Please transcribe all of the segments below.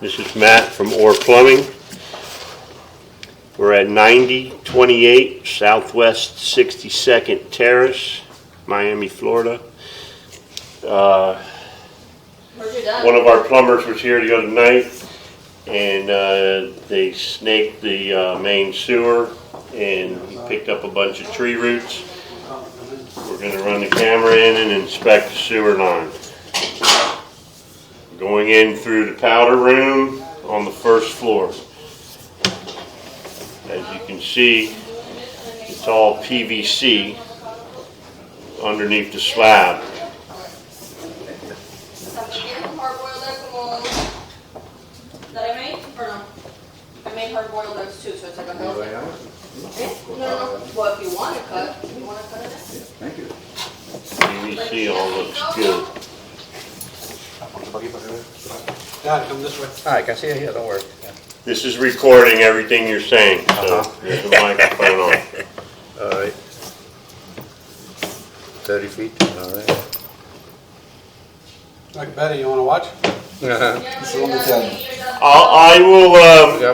This is Matt from Orr Plumbing. We're at 9028 Southwest 62nd Terrace, Miami, Florida. One of our plumbers was here the other night, and they snaked the main sewer, and he picked up a bunch of tree roots. We're going to run the camera in and inspect the sewer line. Going in through the powder room on the first floor. As you can see, it's all PVC underneath the slab. That I made, or no? I made hard-boiled eggs too, so it's like a healthy. No. Well, if you want to cut, you want to cut it in? Thank you. PVC all looks good. Dad, come this way. I can see it here, don't worry. This is recording everything you're saying, so there's a microphone on. All right. 30 feet, all right. Like Betty, you want to watch? I will,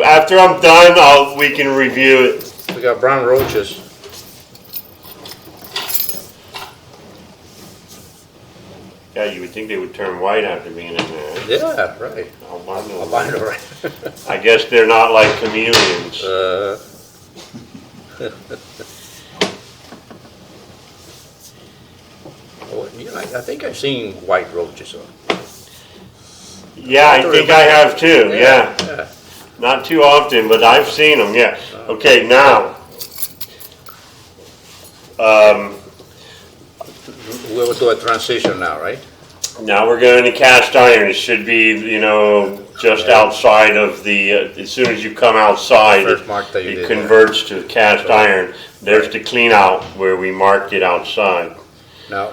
after I'm done, we can review it. We got brown roaches. Yeah, you would think they would turn white after being in there. Yeah, right. Albino. Albino, right. I guess they're not like chameleons. Well, you know, I think I've seen white roaches. Yeah, I think I have too, yeah. Yeah. Not too often, but I've seen them, yeah. Okay, now. We'll do a transition now, right? Now we're going to cast iron. It should be, just outside of the, as soon as you come outside, First mark that you it did, converts to cast iron. There's the clean out where we marked it outside. Now,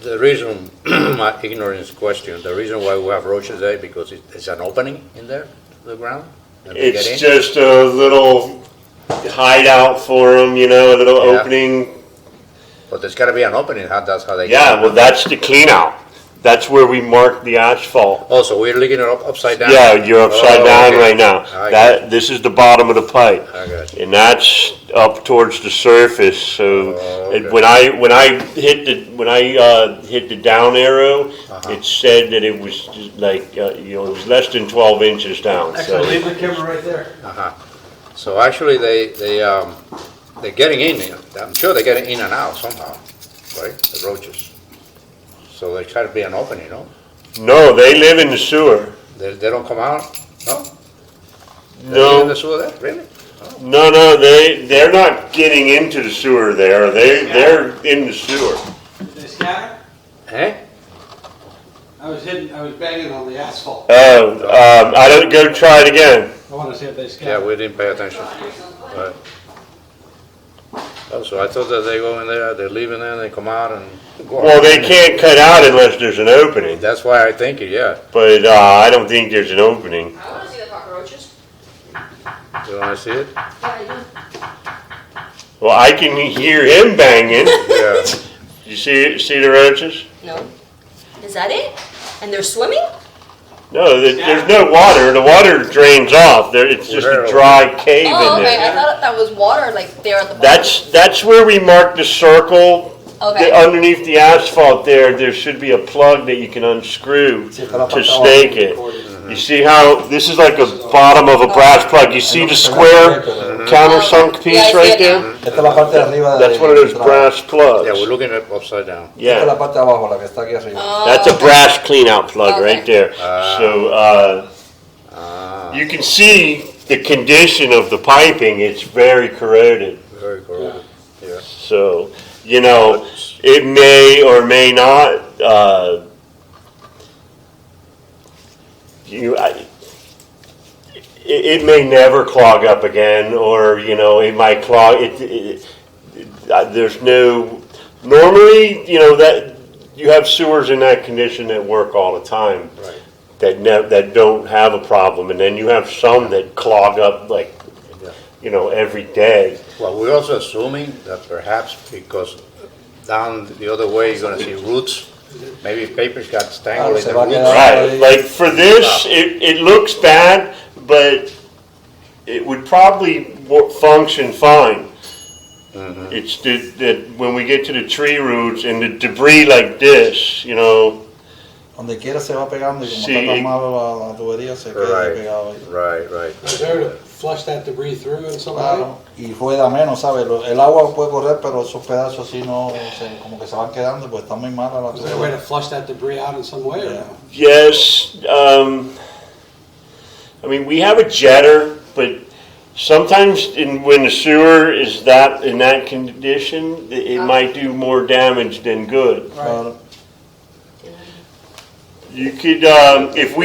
the reason, my ignorance question, the reason why we have roaches there, because it's an opening in there, the ground? and they get It's in? just a little hideout for them, a little Yeah. opening. But there's gotta be an opening, that's how they get Yeah, in. well, that's the clean out. That's where we mark the asphalt. Oh, so we're looking it upside down? Yeah, you're upside down okay. right now. I got This is the bottom of the pipe. I got you. And that's up towards the surface. So okay. when I hit the down arrow, it said that it was just like it was less than 12 inches down. So Actually, leave the camera right there. So actually, they're getting in. I'm sure they're getting in and out somehow, right? The roaches. So there try to be an opening, no? no, they live in the sewer. They don't come out, no? They No. live in the sewer there, really? No, they're not getting into the sewer there. They're in the sewer. Did they scatter? Eh? I was banging on the asphalt. Oh, I don't go try it again. I want to see if they Yeah, scatter. we didn't pay attention. Right. Oh, so I thought that they go in there, they leave in there, and they come out and go Well, out. they can't cut out unless there's an opening. That's why I think it, yeah. But I don't think there's an opening. I want to see the cockroaches. You wanna see it? Yeah, I do. Well, I can hear him banging. Yeah. You see the roaches? No. Is that it? And they're swimming? No, there's no water. The water drains off. It's just a dry cave Oh, in okay. I there. thought that was water, like there at the bottom. That's where we marked the circle. Okay. Underneath the asphalt there should be a plug that you can unscrew to snake it. You see how this is like a bottom of a brass plug. You see the square countersunk piece Yeah, I see right it there? now. Esta es la parte de arriba That's one of those brass plugs. Yeah, we're looking at upside down. Esta es la Yeah, parte de abajo, la que está aquí arriba. that's a brass clean out plug Okay. right there. So you can see the condition of the piping. It's very corroded. Very corroded, yeah. So, it may or may not, it may never clog up again, or, it might clog, there's no, normally, that, you have sewers in that condition that work all the time. Right. That don't have a problem, and then you have some that clog up like, every day. Well, we're also assuming that perhaps because down the other way, you're gonna see roots Maybe papers got Claro, tangled in se the va a roots. quedar Right, ahí. like for this, it looks bad, but it would probably function fine. It's that when we get to the tree roots and the debris like this, you know, Donde quiera se va pegando y como Sí. está tan malo la tubería se queda Right. pegado ahí. Right. Is there to flush that debris through in some way? Claro, y rueda menos, ¿sabes? El agua puede correr, pero esos pedazos así no, como que se van quedando, pues está muy mala la Is there a way to tubería. flush that debris out in some way or no? yes, I mean, we have a jetter, but sometimes when the sewer is in that condition, it might do more damage than good. Claro. You could, if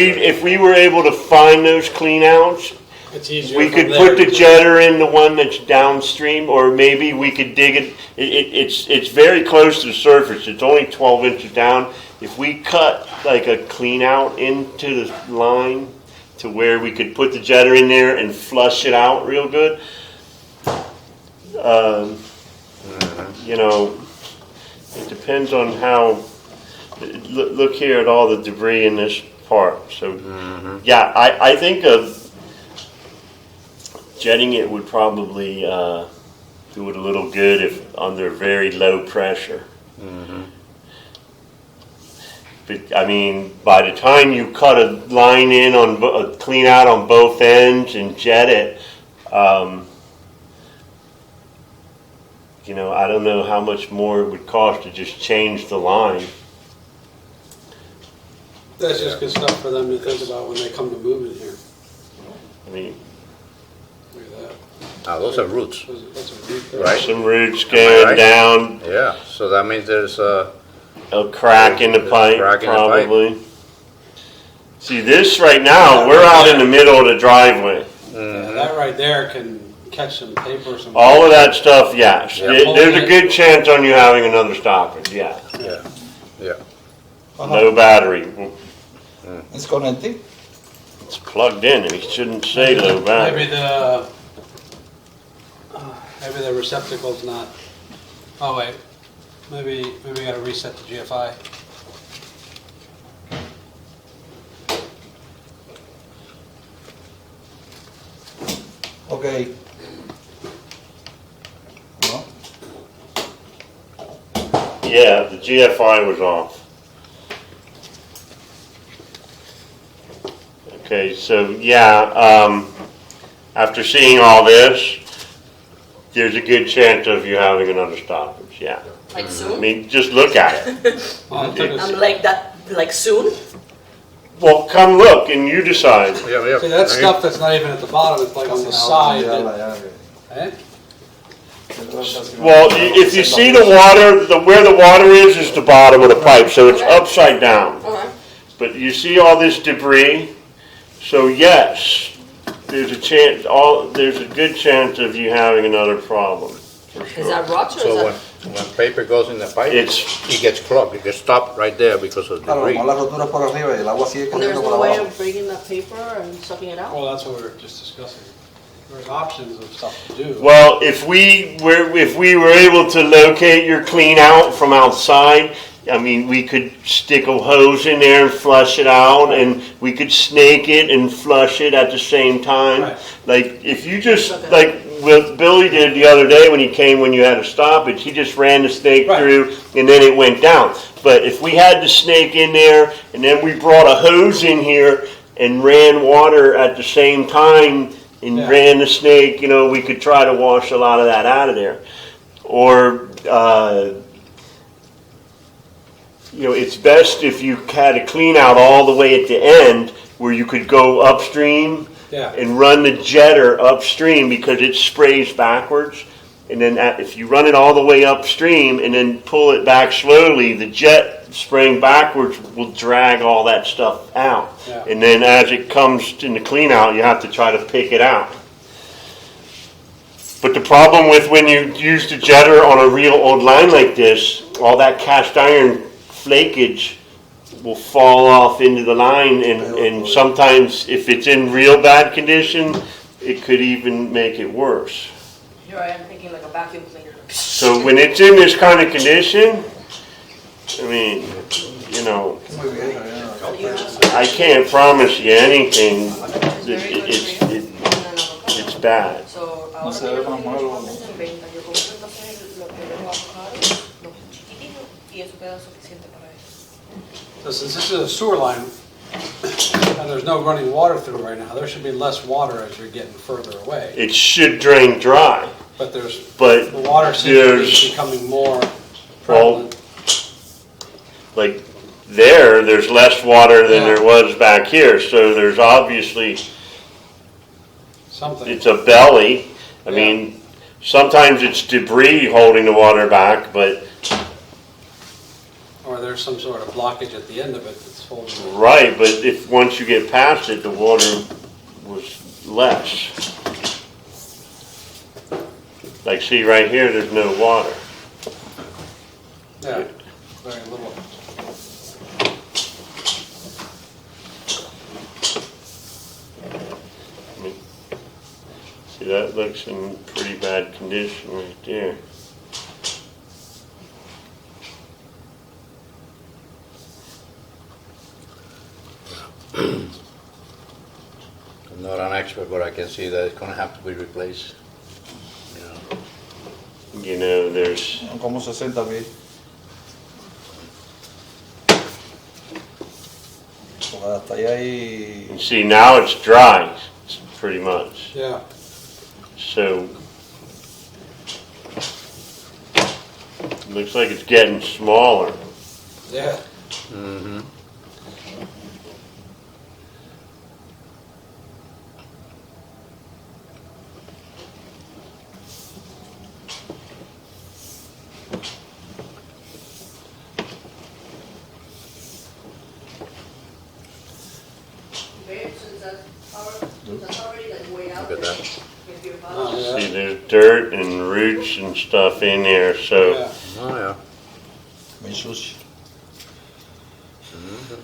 we were able to find those clean outs, It's easier we from could there put the to- jetter in the one that's downstream, or maybe we could dig it. It's very close to the surface. It's only 12 inches down. If we cut like a clean out into the line to where we could put the jetter in there and flush it out real good, you know, it depends on how. Look here at all the debris in this part. So, yeah, I think of jetting it would probably do it a little good if under very low pressure. But I mean, by the time you cut a line in on a clean out on both ends and jet it, you know, I don't know how much more it would cost to just change the line. That's just good stuff for them to think about when they come to move in here. I mean, Look at that. Now, those are roots. That's a root there. Right. some roots going right? down, Yeah, so that means there's a crack in the pipe, Crack in the pipe. probably. See, this right now, we're out in the middle of the driveway. Yeah, that right there can catch some paper or some. All of that stuff, yes. Yeah. There's a good chance on you having another stoppage, yeah. No battery. It's connected. It's plugged in, and he shouldn't say low battery. Maybe the receptacle's not. Oh wait, maybe we gotta reset the GFI. Ok. No. Yeah, the GFI was off. Okay, so yeah, after seeing all this, there's a good chance of you having another stoppage, yeah. Like I soon? mean, just look at it. Oh, it took us- I'm like that, like soon? Well, come look and you decide. Yeah. See, that's stuff that's not even at the bottom, it's like on the side. Eh? Well, if you see the water, where the water is the bottom of the pipe, so it's upside down. Okay. But you see all this debris, so yes, there's a good chance of you having another problem, for Is sure. that rocks or is So that? when paper goes in the pipe, It's, it gets clogged, it gets stopped right there because of Claro, debris. como las roturas por arriba y el agua sigue And there's corriendo no por way abajo. of breaking that paper and sucking it out? Well, that's what we were just discussing. There's options of stuff to do. well, if we were able to locate your clean out from outside, I mean, we could stick a hose in there and flush it out, and we could snake it and flush it at the same time. Right. Like, if you just, like what Billy did the other day when you had a stoppage, he just ran the snake Right. through, and then it went down. But if we had the snake in there, and then we brought a hose in here and ran water at the same time, and Yeah. ran the snake, you know, we could try to wash a lot of that out of there. Or, you know, it's best if you had a clean out all the way at the end where you could go upstream Yeah. and run the jetter upstream because it sprays backwards. And then if you run it all the way upstream and then pull it back slowly, the jet spraying backwards will drag all that stuff out. Yeah. And then as it comes in the clean out, you have to try to pick it out. But the problem with when you use the jetter on a real old line like this, all that cast iron flakage will fall off into the line, and sometimes if it's in real bad condition, it could even make it worse. Here I am thinking like a vacuum cleaner. So when it's in this kind of condition, I mean, you know, Muy bien, ya. I can't promise you anything. It's very good for you. It's bad. So, No ahora se que ve yo más malo. en venta, yo compro entonces lo que los avocados, los chiquititos, y eso queda suficiente para eso. So since this is a sewer line, and there's no running water through right now, there should be less water as you're getting further away. It should drain dry, But there's, but the water seems to be there's, becoming more well, prevalent. like, there's less water than Yeah. there was back here, so there's obviously, Something. it's a belly. I Yeah. mean, sometimes it's debris holding the water back, but, Or there's some sort of blockage at the end of it that's holding it. right, but if, once you get past it, the water was less. Like, see right here, there's no water. Yeah, very little. See, that looks in pretty bad condition right there. I'm not an expert, but I can see that it's gonna have to be replaced. You know. You know, there's, Como 60 pies. Porque hasta ahí you see, now it's dry, pretty much. Yeah, So, looks like it's getting smaller. yeah. Mm-hmm. Babe, since that's already like way out Look at there. that. If you're Oh, bothered. yeah. See, there's dirt and roots and stuff in there, so, Yeah. Oh, yeah. muy sucio.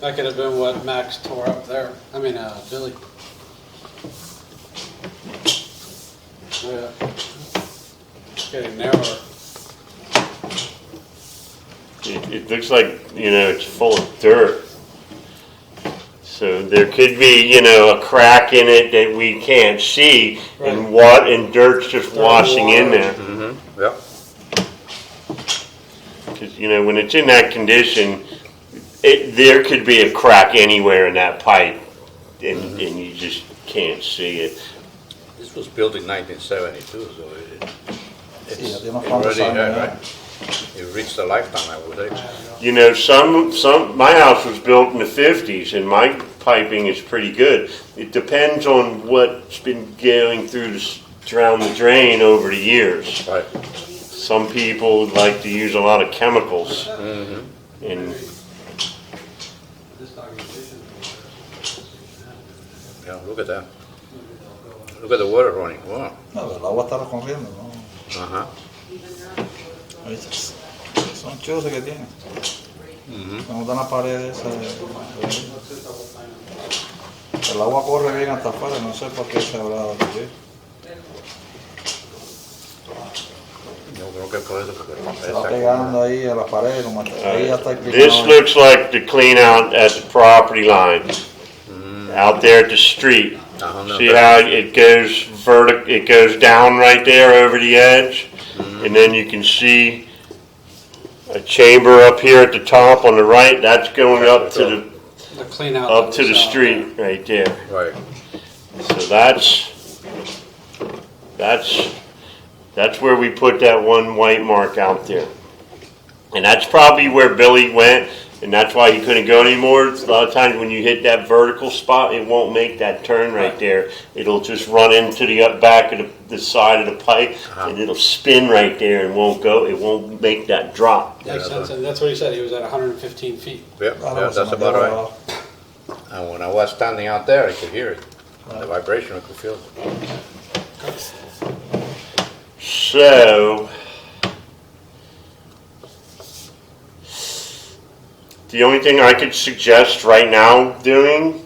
That could have been what Max tore up there. I mean, Billy. Yeah. It's getting narrower. it looks like, you know, it's full of dirt. So there could be, you know, a crack in it that we can't see, and and dirt's just Dirt, washing in water. there. Mm-hmm. Yep. Because, you know, when it's in that condition, there could be a crack anywhere in that pipe, and you just can't see it. This was built in 1972, so Sí, ya it's tiene unos cuantos already, años ya. right? It reached a lifetime, I would say. You know, my house was built in the 50s, and my piping is pretty good. It depends on what's been going through down the drain over the years. Right. Some people like to use a lot of chemicals, Mm-hmm. and This documentation. Yeah, look at that. Look at the water running. Wow. No, el agua está recorriendo, ¿no? Uh-huh. Ahí está. Son chuzos que tienen. Mm-hmm. Me gustan las paredes esas El agua corre bien hasta afuera, no sé por qué se habrá dado así. Yo creo que por eso, porque Se va pegando ahí a las paredes, como hasta ahí ya está this inclinado. looks like the clean out at the property line, out there at the street. Uh-huh, See how it goes it goes down right there over the edge, and then you can see a chamber up here at the top on the right. That's going up to The clean out. up that to was the out street right there. Right. So that's where we put that one white mark out there. And that's probably where Billy went, and that's why he couldn't go anymore. A lot of times when you hit that vertical spot, it won't make that turn right there. It'll just run into the back of the side of the pipe, and it'll spin right there and won't go. It won't make that drop. there. Makes sense, and that's what he said. He was at 115 feet. Yeah, Claro, yeah, se that's me about queda right. abajo. And when I was standing out there, I could hear it. The vibration, I could feel it. So, the only thing I could suggest right now doing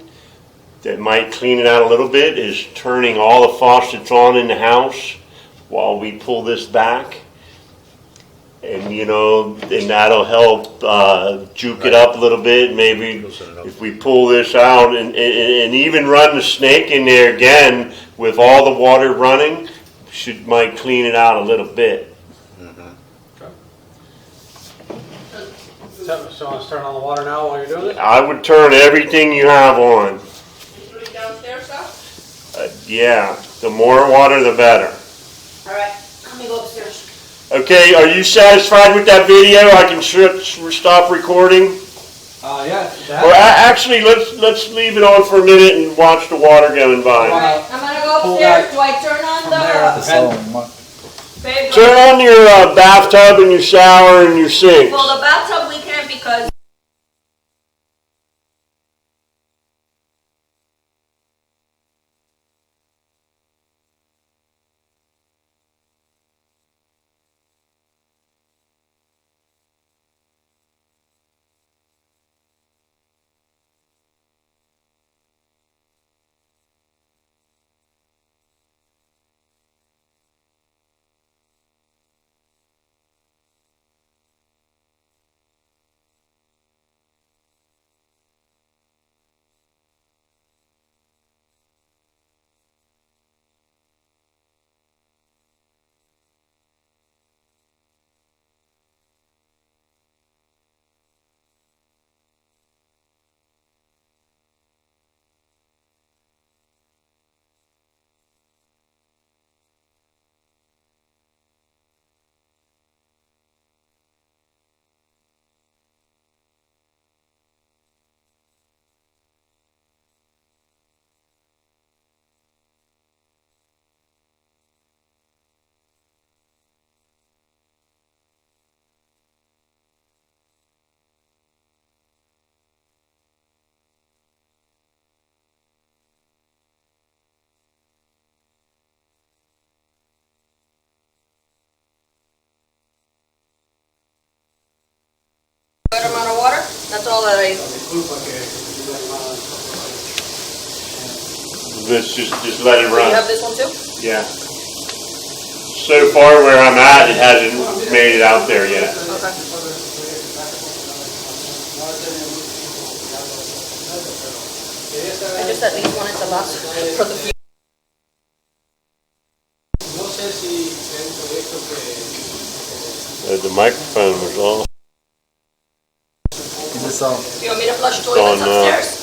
that might clean it out a little bit is turning all the faucets on in the house while we pull this back. And, you know, and that'll help juke it up a little bit. Maybe if we pull this out and even run the snake in there again with all the water running, might clean it out a little bit. So let's turn on the water now while you're doing it? I would turn everything you have on. Including downstairs stuff? Yeah, the more water, the better. All right, let me go upstairs. Okay, are you satisfied with that video? I can stop recording. Yeah. Or actually, let's leave it on for a minute and watch the water going by. Alright, I'm gonna go Pull upstairs. that Do I turn on from there. the So, babe? Turn on your bathtub and your shower and your sinks. Well, the bathtub we can't because good amount of water. That's all that I. Let's just let it You run. have this one too? Yeah. So far where I'm at, it hasn't made it out there yet. Okay. I just at least wanted to last for the future. The microphone was off. this You want me to flush It's toilets on, upstairs?